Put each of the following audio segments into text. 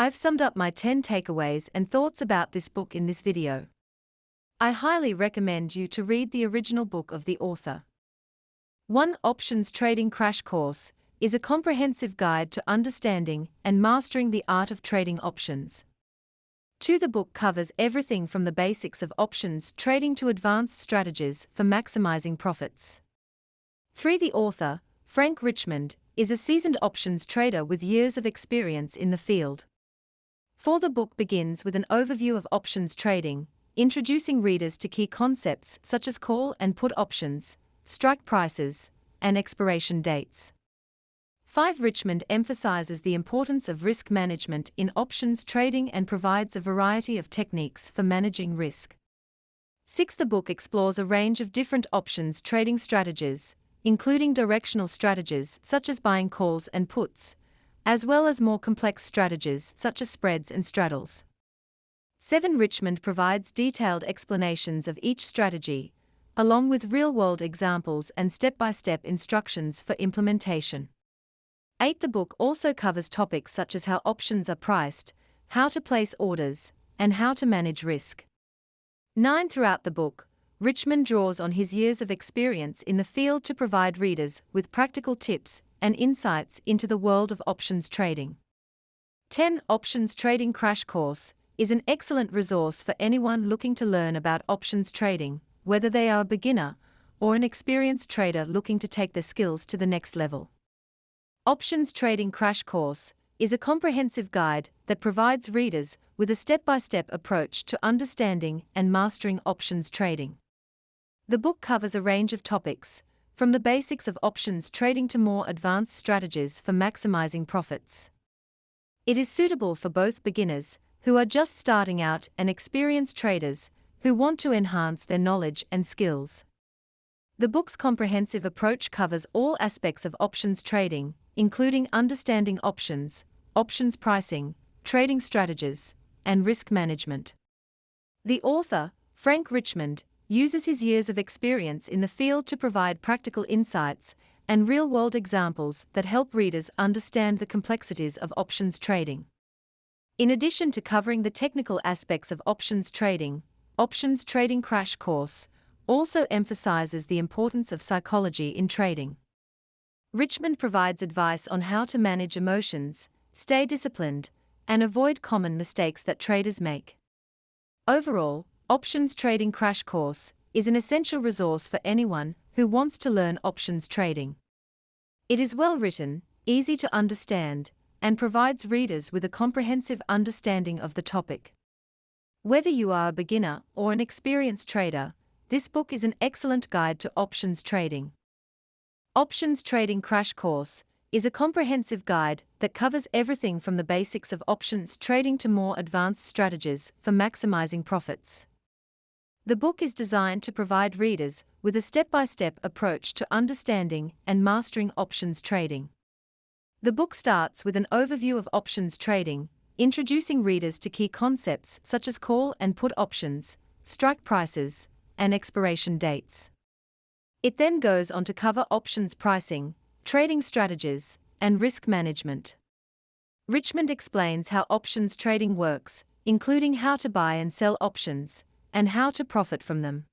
I've summed up my 10 takeaways and thoughts about this book in this video. I highly recommend you to read the original book of the author. 1. Options Trading Crash Course is a comprehensive guide to understanding and mastering the art of trading options. 2. The book covers everything from the basics of options trading to advanced strategies for maximizing profits. 3. The author, Frank Richmond, is a seasoned options trader with years of experience in the field. 4. The book begins with an overview of options trading, introducing readers to key concepts such as call and put options, strike prices, and expiration dates. 5. Richmond emphasizes the importance of risk management in options trading and provides a variety of techniques for managing risk. 6. The book explores a range of different options trading strategies, including directional strategies such as buying calls and puts, as well as more complex strategies such as spreads and straddles. 7. Richmond provides detailed explanations of each strategy, along with real-world examples and step-by-step instructions for implementation. 8. The book also covers topics such as how options are priced, how to place orders, and how to manage risk. 9. Throughout the book, Richmond draws on his years of experience in the field to provide readers with practical tips and insights into the world of options trading. 10. Options Trading Crash Course is an excellent resource for anyone looking to learn about options trading, whether they are a beginner or an experienced trader looking to take their skills to the next level. Options Trading Crash Course is a comprehensive guide that provides readers with a step-by-step approach to understanding and mastering options trading. The book covers a range of topics, from the basics of options trading to more advanced strategies for maximizing profits. It is suitable for both beginners, who are just starting out, and experienced traders, who want to enhance their knowledge and skills. The book's comprehensive approach covers all aspects of options trading, including understanding options, options pricing, trading strategies, and risk management. The author, Frank Richmond, uses his years of experience in the field to provide practical insights and real-world examples that help readers understand the complexities of options trading. In addition to covering the technical aspects of options trading, Options Trading Crash Course also emphasizes the importance of psychology in trading. Richmond provides advice on how to manage emotions, stay disciplined, and avoid common mistakes that traders make. Overall, Options Trading Crash Course is an essential resource for anyone who wants to learn options trading. It is well written, easy to understand, and provides readers with a comprehensive understanding of the topic. Whether you are a beginner or an experienced trader, this book is an excellent guide to options trading. Options Trading Crash Course is a comprehensive guide that covers everything from the basics of options trading to more advanced strategies for maximizing profits. The book is designed to provide readers with a step-by-step approach to understanding and mastering options trading. The book starts with an overview of options trading, introducing readers to key concepts such as call and put options, strike prices, and expiration dates. It then goes on to cover options pricing, trading strategies, and risk management. Richmond explains how options trading works, including how to buy and sell options, and how to profit from them.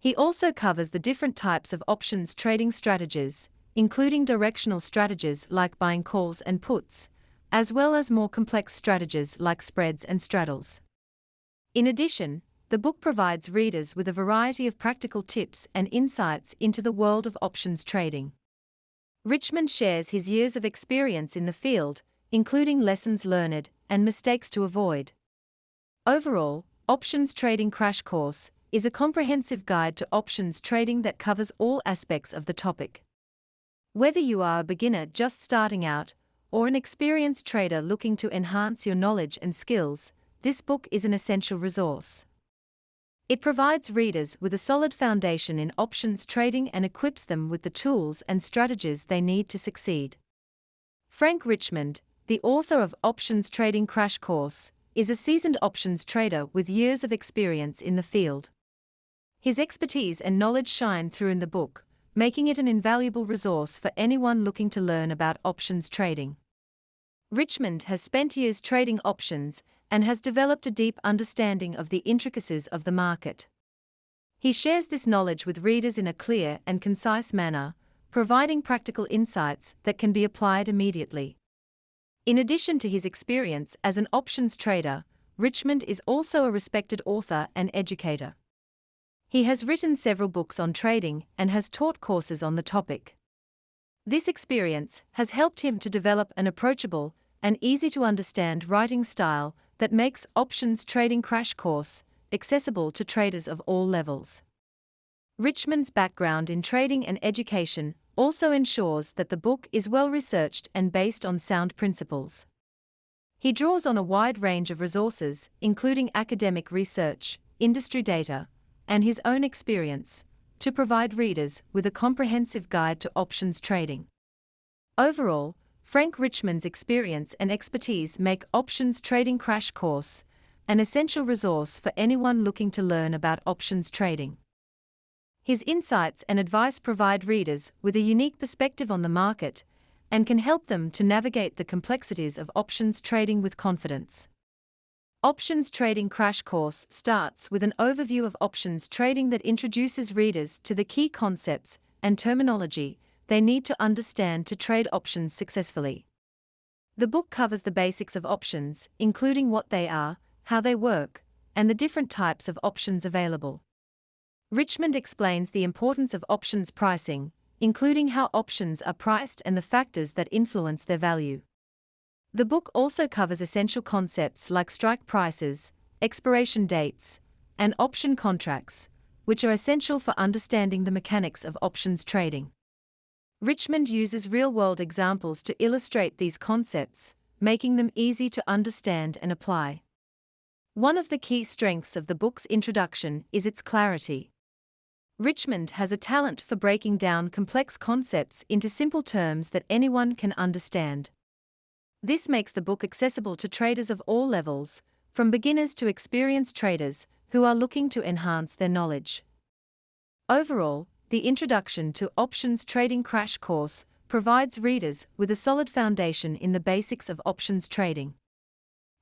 He also covers the different types of options trading strategies, including directional strategies like buying calls and puts, as well as more complex strategies like spreads and straddles. In addition, the book provides readers with a variety of practical tips and insights into the world of options trading. Richmond shares his years of experience in the field, including lessons learned and mistakes to avoid. Overall, Options Trading Crash Course is a comprehensive guide to options trading that covers all aspects of the topic. Whether you are a beginner just starting out or an experienced trader looking to enhance your knowledge and skills, this book is an essential resource. It provides readers with a solid foundation in options trading and equips them with the tools and strategies they need to succeed. Frank Richmond, the author of Options Trading Crash Course, is a seasoned options trader with years of experience in the field. His expertise and knowledge shine through in the book, making it an invaluable resource for anyone looking to learn about options trading. Richmond has spent years trading options and has developed a deep understanding of the intricacies of the market. He shares this knowledge with readers in a clear and concise manner, providing practical insights that can be applied immediately. In addition to his experience as an options trader, Richmond is also a respected author and educator. He has written several books on trading and has taught courses on the topic. This experience has helped him to develop an approachable and easy-to-understand writing style that makes Options Trading Crash Course accessible to traders of all levels. Richmond's background in trading and education also ensures that the book is well-researched and based on sound principles. He draws on a wide range of resources, including academic research, industry data, and his own experience, to provide readers with a comprehensive guide to options trading. Overall, Frank Richmond's experience and expertise make Options Trading Crash Course an essential resource for anyone looking to learn about options trading. His insights and advice provide readers with a unique perspective on the market and can help them to navigate the complexities of options trading with confidence. Options Trading Crash Course starts with an overview of options trading that introduces readers to the key concepts and terminology they need to understand to trade options successfully. The book covers the basics of options, including what they are, how they work, and the different types of options available. Richmond explains the importance of options pricing, including how options are priced and the factors that influence their value. The book also covers essential concepts like strike prices, expiration dates, and option contracts, which are essential for understanding the mechanics of options trading. Richmond uses real-world examples to illustrate these concepts, making them easy to understand and apply. One of the key strengths of the book's introduction is its clarity. Richmond has a talent for breaking down complex concepts into simple terms that anyone can understand. This makes the book accessible to traders of all levels, from beginners to experienced traders who are looking to enhance their knowledge. Overall, the introduction to Options Trading Crash Course provides readers with a solid foundation in the basics of options trading.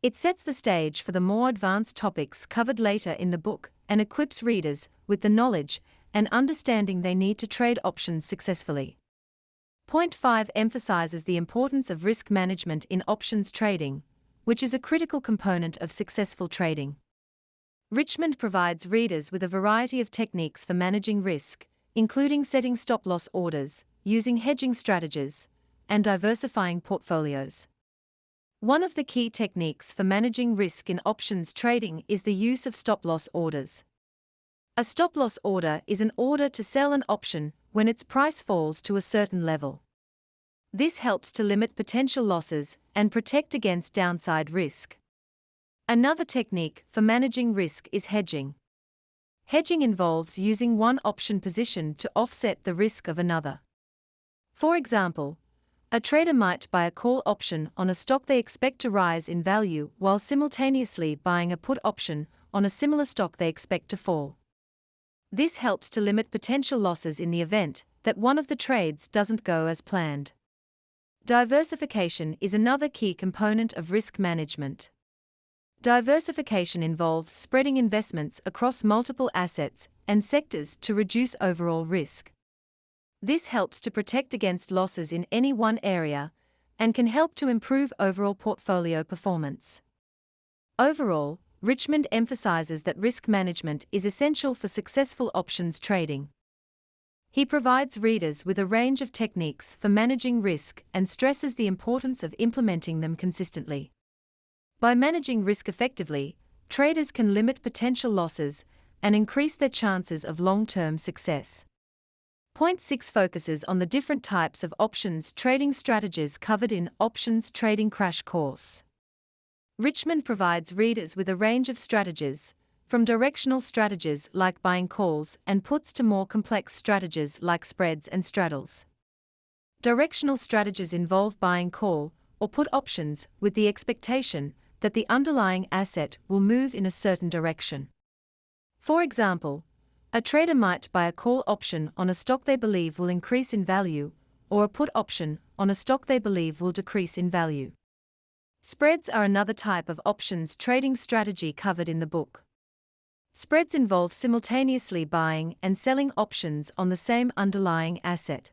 It sets the stage for the more advanced topics covered later in the book and equips readers with the knowledge and understanding they need to trade options successfully. Point 5 emphasizes the importance of risk management in options trading, which is a critical component of successful trading. Richmond provides readers with a variety of techniques for managing risk, including setting stop-loss orders, using hedging strategies, and diversifying portfolios. One of the key techniques for managing risk in options trading is the use of stop-loss orders. A stop-loss order is an order to sell an option when its price falls to a certain level. This helps to limit potential losses and protect against downside risk. Another technique for managing risk is hedging. Hedging involves using one option position to offset the risk of another. For example, a trader might buy a call option on a stock they expect to rise in value while simultaneously buying a put option on a similar stock they expect to fall. This helps to limit potential losses in the event that one of the trades doesn't go as planned. Diversification is another key component of risk management. Diversification involves spreading investments across multiple assets and sectors to reduce overall risk. This helps to protect against losses in any one area and can help to improve overall portfolio performance. Overall, Richmond emphasizes that risk management is essential for successful options trading. He provides readers with a range of techniques for managing risk and stresses the importance of implementing them consistently. By managing risk effectively, traders can limit potential losses and increase their chances of long-term success. Point 6 focuses on the different types of options trading strategies covered in Options Trading Crash Course. Richmond provides readers with a range of strategies, from directional strategies like buying calls and puts to more complex strategies like spreads and straddles. Directional strategies involve buying call or put options with the expectation that the underlying asset will move in a certain direction. For example, a trader might buy a call option on a stock they believe will increase in value, or a put option on a stock they believe will decrease in value. Spreads are another type of options trading strategy covered in the book. Spreads involve simultaneously buying and selling options on the same underlying asset.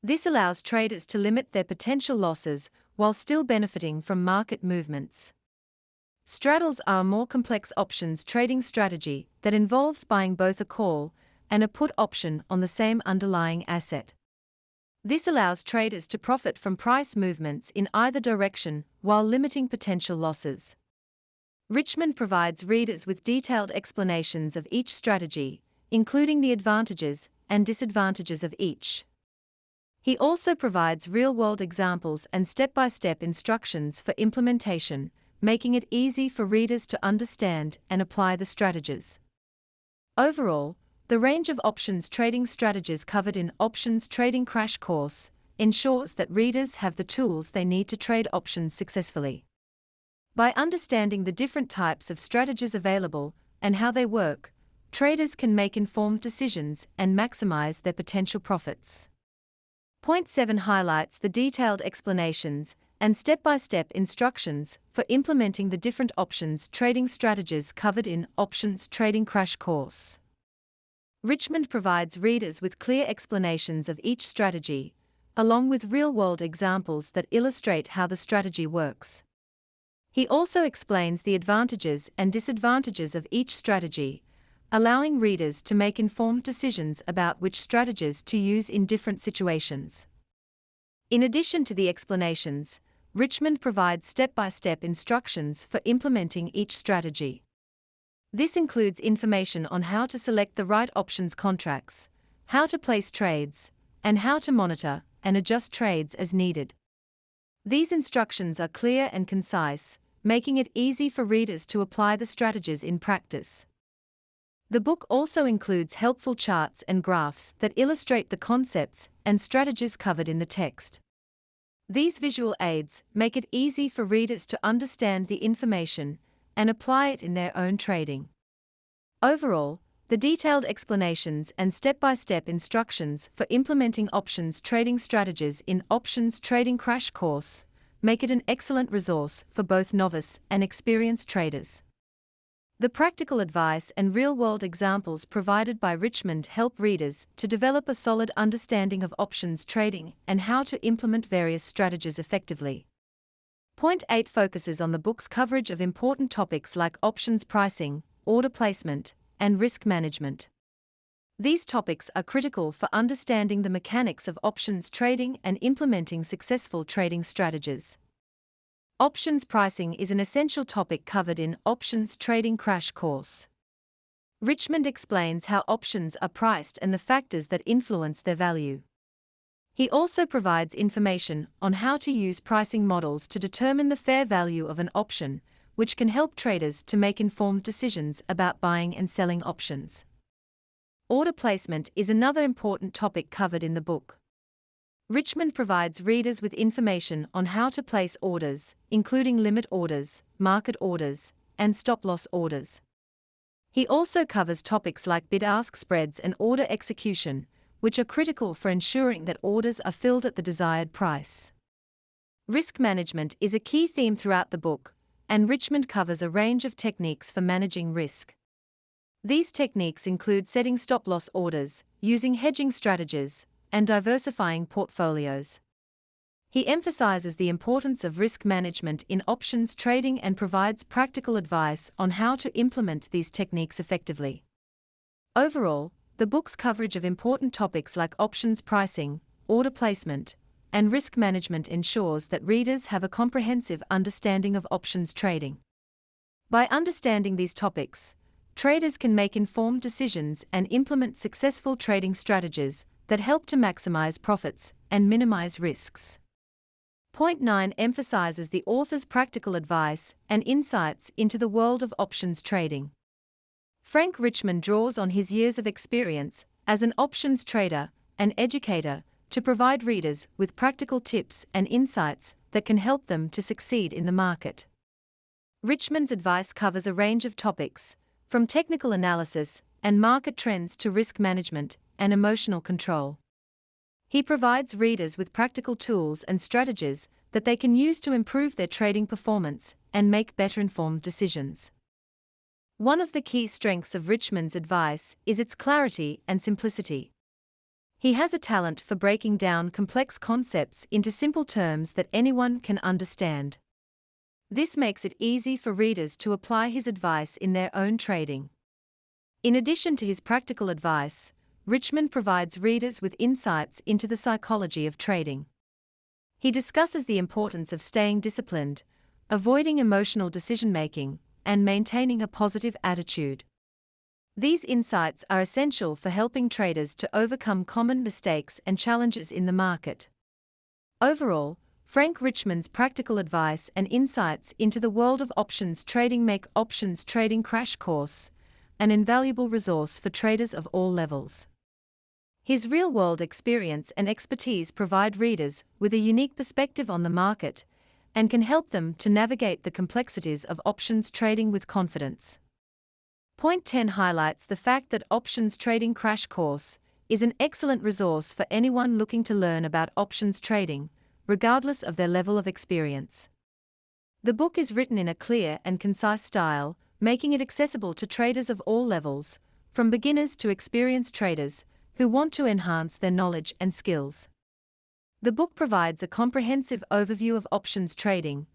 This allows traders to limit their potential losses while still benefiting from market movements. Straddles are a more complex options trading strategy that involves buying both a call and a put option on the same underlying asset. This allows traders to profit from price movements in either direction while limiting potential losses. Richmond provides readers with detailed explanations of each strategy, including the advantages and disadvantages of each. He also provides real-world examples and step-by-step instructions for implementation, making it easy for readers to understand and apply the strategies. Overall, the range of options trading strategies covered in Options Trading Crash Course ensures that readers have the tools they need to trade options successfully. By understanding the different types of strategies available and how they work, traders can make informed decisions and maximize their potential profits. Point 7 highlights the detailed explanations and step-by-step instructions for implementing the different options trading strategies covered in Options Trading Crash Course. Richmond provides readers with clear explanations of each strategy, along with real-world examples that illustrate how the strategy works. He also explains the advantages and disadvantages of each strategy, allowing readers to make informed decisions about which strategies to use in different situations. In addition to the explanations, Richmond provides step-by-step instructions for implementing each strategy. This includes information on how to select the right options contracts, how to place trades, and how to monitor and adjust trades as needed. These instructions are clear and concise, making it easy for readers to apply the strategies in practice. The book also includes helpful charts and graphs that illustrate the concepts and strategies covered in the text. These visual aids make it easy for readers to understand the information and apply it in their own trading. Overall, the detailed explanations and step-by-step instructions for implementing options trading strategies in Options Trading Crash Course make it an excellent resource for both novice and experienced traders. The practical advice and real-world examples provided by Richmond help readers to develop a solid understanding of options trading and how to implement various strategies effectively. Point 8 focuses on the book's coverage of important topics like options pricing, order placement, and risk management. These topics are critical for understanding the mechanics of options trading and implementing successful trading strategies. Options pricing is an essential topic covered in Options Trading Crash Course. Richmond explains how options are priced and the factors that influence their value. He also provides information on how to use pricing models to determine the fair value of an option, which can help traders to make informed decisions about buying and selling options. Order placement is another important topic covered in the book. Richmond provides readers with information on how to place orders, including limit orders, market orders, and stop-loss orders. He also covers topics like bid-ask spreads and order execution, which are critical for ensuring that orders are filled at the desired price. Risk management is a key theme throughout the book, and Richmond covers a range of techniques for managing risk. These techniques include setting stop-loss orders, using hedging strategies, and diversifying portfolios. He emphasizes the importance of risk management in options trading and provides practical advice on how to implement these techniques effectively. Overall, the book's coverage of important topics like options pricing, order placement, and risk management ensures that readers have a comprehensive understanding of options trading. By understanding these topics, traders can make informed decisions and implement successful trading strategies that help to maximize profits and minimize risks. Point 9 emphasizes the author's practical advice and insights into the world of options trading. Frank Richmond draws on his years of experience as an options trader and educator to provide readers with practical tips and insights that can help them to succeed in the market. Richmond's advice covers a range of topics, from technical analysis and market trends to risk management and emotional control. He provides readers with practical tools and strategies that they can use to improve their trading performance and make better informed decisions. One of the key strengths of Richmond's advice is its clarity and simplicity. He has a talent for breaking down complex concepts into simple terms that anyone can understand. This makes it easy for readers to apply his advice in their own trading. In addition to his practical advice, Richmond provides readers with insights into the psychology of trading. He discusses the importance of staying disciplined, avoiding emotional decision-making, and maintaining a positive attitude. These insights are essential for helping traders to overcome common mistakes and challenges in the market. Overall, Frank Richmond's practical advice and insights into the world of options trading make Options Trading Crash Course an invaluable resource for traders of all levels. His real-world experience and expertise provide readers with a unique perspective on the market and can help them to navigate the complexities of options trading with confidence. Point 10 highlights the fact that Options Trading Crash Course is an excellent resource for anyone looking to learn about options trading, regardless of their level of experience. The book is written in a clear and concise style, making it accessible to traders of all levels, from beginners to experienced traders who want to enhance their knowledge and skills. The book provides a comprehensive overview of options trading,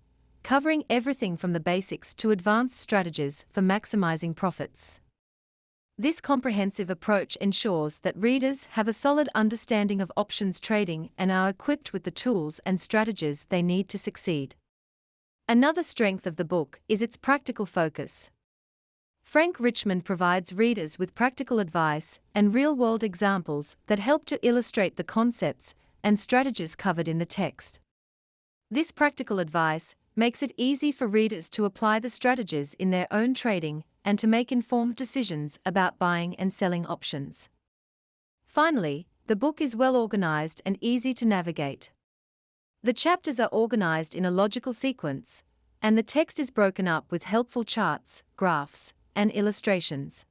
covering everything from the basics to advanced strategies for maximizing profits. This comprehensive approach ensures that readers have a solid understanding of options trading and are equipped with the tools and strategies they need to succeed. Another strength of the book is its practical focus. Frank Richmond provides readers with practical advice and real-world examples that help to illustrate the concepts and strategies covered in the text. This practical advice makes it easy for readers to apply the strategies in their own trading and to make informed decisions about buying and selling options. Finally, the book is well organized and easy to navigate. The chapters are organized in a logical sequence, and the text is broken up with helpful charts, graphs, and illustrations.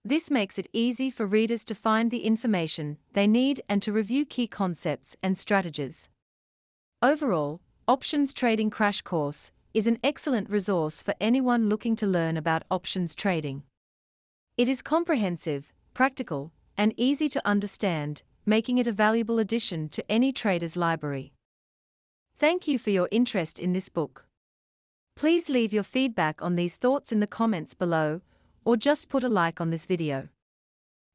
This makes it easy for readers to find the information they need and to review key concepts and strategies. Overall, Options Trading Crash Course is an excellent resource for anyone looking to learn about options trading. It is comprehensive, practical, and easy to understand, making it a valuable addition to any trader's library. Thank you for your interest in this book. Please leave your feedback on these thoughts in the comments below, or just put a like on this video.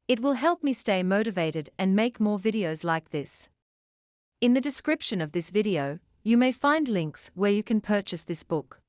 It will help me stay motivated and make more videos like this. In the description of this video, you may find links where you can purchase this book.